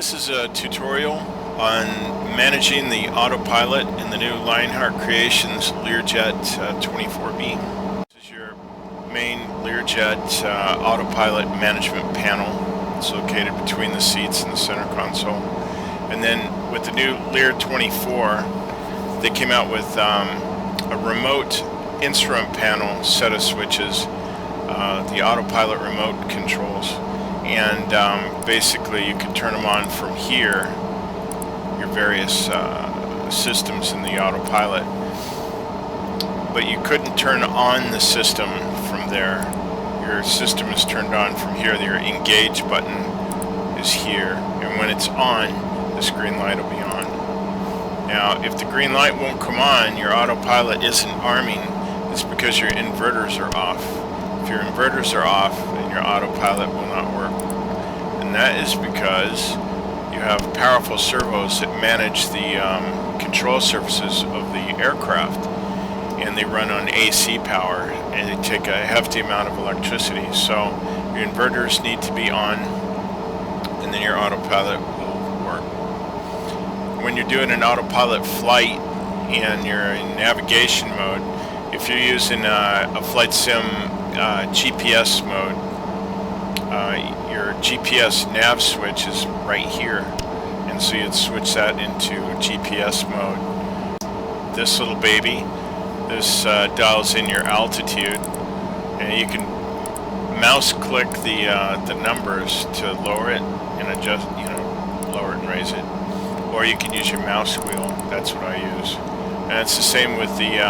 This is a tutorial on managing the autopilot in the new Lionheart Creations Learjet 24B. This is your main Learjet autopilot management panel. It's located between the seats and the center console. And then with the new Lear 24, they came out with a remote instrument panel set of switches, the autopilot remote controls. And basically you can turn them on from here, your various systems in the autopilot, but you couldn't turn on the system from there. Your system is turned on from here. Your engage button is here, and when it's on, this green light will be on. Now if the green light won't come on, your autopilot isn't arming. It's because your inverters are off. If your inverters are off, then your autopilot will not work. And that is because you have powerful servos that manage the control surfaces of the aircraft, and they run on AC power, and they take a hefty amount of electricity. So your inverters need to be on, and then your autopilot will work. When you're doing an autopilot flight and you're in navigation mode, if you're using a flight sim GPS mode, your GPS nav switch is right here, and so you'd switch that into GPS mode. This little baby, this dials in your altitude, and you can mouse click the numbers to lower it and adjust, lower it and raise it, or you can use your mouse wheel. That's what I use, and it's the same with the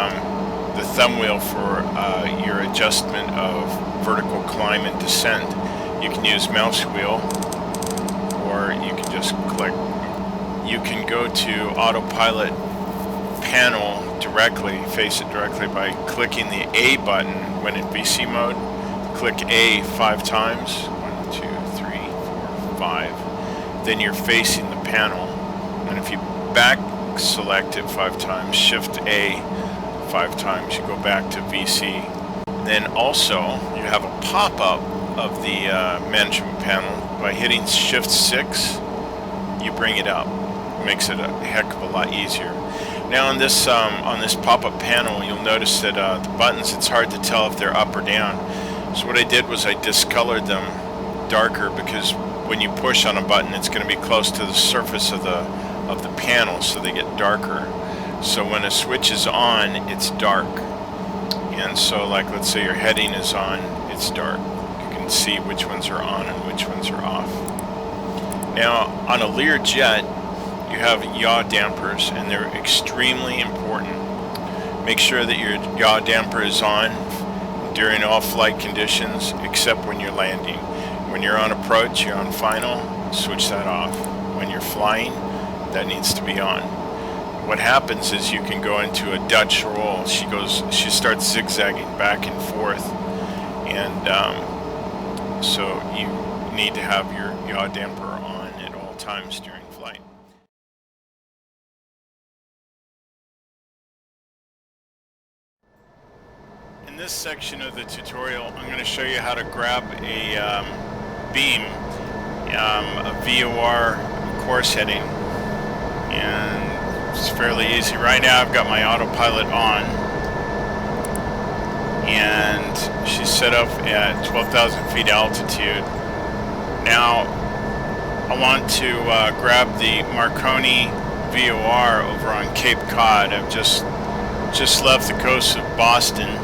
thumb wheel for your adjustment of vertical climb and descent. You can use mouse wheel, or you can just click. You can go to autopilot panel directly, face it directly by clicking the A button when in VC mode. Click A 5 times. 1, 2, 3, 4, 5. Then you're facing the panel. And if you back select it 5 times, shift A 5 times, you go back to VC. Then also you have a pop-up of the management panel. By hitting shift 6, you bring it up. It makes it a heck of a lot easier. Now on this pop-up panel, you'll notice that the buttons, it's hard to tell if they're up or down. So what I did was I discolored them darker, because when you push on a button, it's going to be close to the surface of the panel, so they get darker. So when a switch is on, it's dark. And so, like, let's say your heading is on, it's dark. You can see which ones are on and which ones are off. Now, on a Learjet, you have yaw dampers, and they're extremely important. Make sure that your yaw damper is on during all flight conditions, except when you're landing. When you're on approach, you're on final, switch that off. When you're flying, that needs to be on. What happens is you can go into a Dutch roll. She starts zigzagging back and forth, and so you need to have your yaw damper on at all times during flight. In this section of the tutorial, I'm going to show you how to grab a beam, a VOR course heading, and it's fairly easy. Right now I've got my autopilot on, and she's set up at 12,000 feet altitude. Now I want to grab the Marconi VOR over on Cape Cod. I've just left the coast of Boston,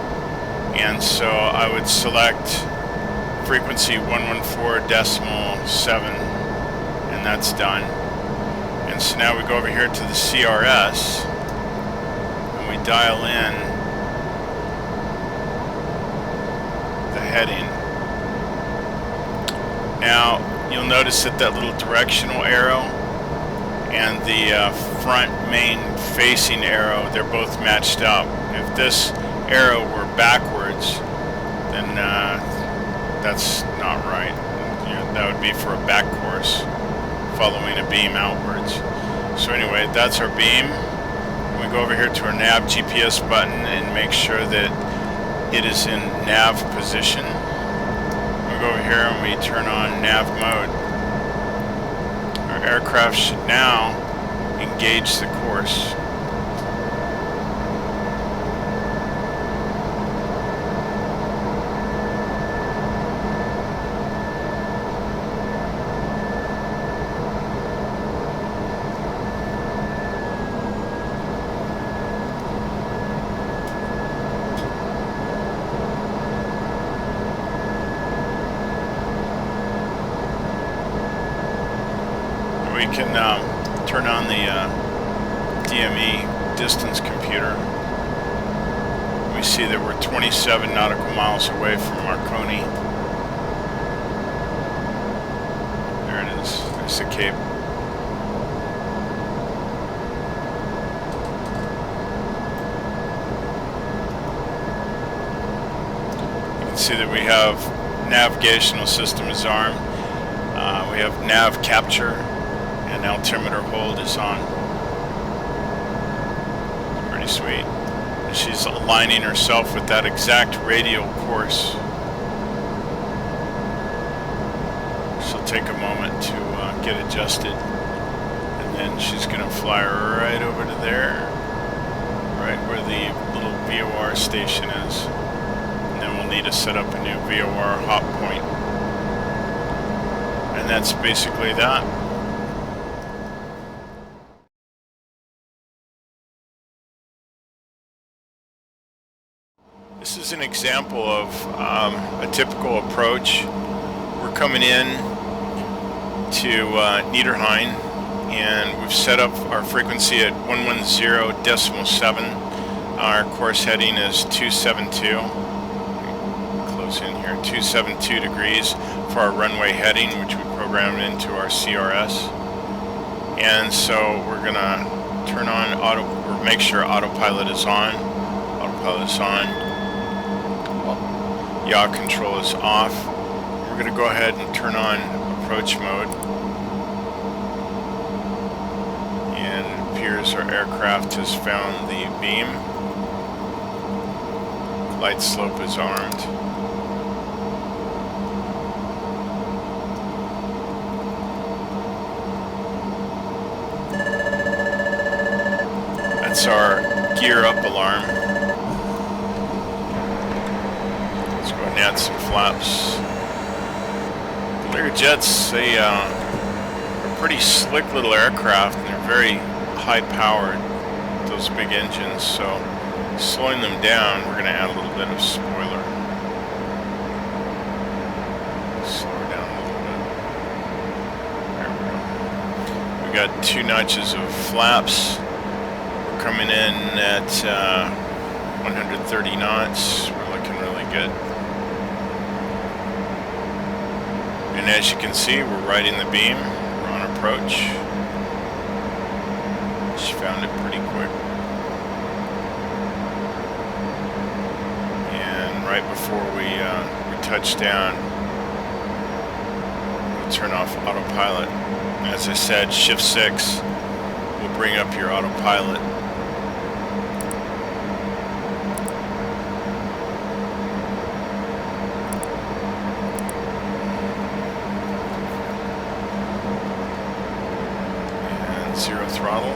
and so I would select frequency 114.7, and that's done. And so now we go over here to the CRS, and we dial in the heading. Now you'll notice that little directional arrow and the front main facing arrow, they're both matched up. If this arrow were backwards, then that's not right. That would be for a back course, following a beam outwards. So anyway, that's our beam. We go over here to our nav GPS button and make sure that it is in nav position. We go over here and we turn on nav mode. Our aircraft should now engage the course. We can turn on the DME distance computer. We see that we're 27 nautical miles away from Marconi. There it is. There's the Cape. You can see that we have navigational system is armed. We have nav capture. And altimeter hold is on. Pretty sweet. And she's aligning herself with that exact radial course. She'll take a moment to get adjusted. And then she's going to fly right over to there. Right where the little VOR station is. And then we'll need to set up a new VOR hop point. And that's basically that. This is an example of a typical approach. We're coming in to Niederrhein, and we've set up our frequency at 110.7. Our course heading is 272. Close in here, 272 degrees for our runway heading, which we programmed into our CRS. And so we're gonna turn on or make sure autopilot is on. Autopilot is on. Yaw control is off. We're going to go ahead and turn on approach mode. And it appears our aircraft has found the beam. Light slope is armed. That's our gear up alarm. Add some flaps. Learjets, they are pretty slick little aircraft, and they're very high powered, those big engines, so slowing them down, we're going to add a little bit of spoiler. Slow her down a little bit. There we go. We've got 2 notches of flaps. We're coming in at 130 knots. We're looking really good. And as you can see, we're right in the beam. We're on approach. She found it pretty quick. And right before we touch down, we'll turn off autopilot. As I said, shift 6 will bring up your autopilot. Zero throttle.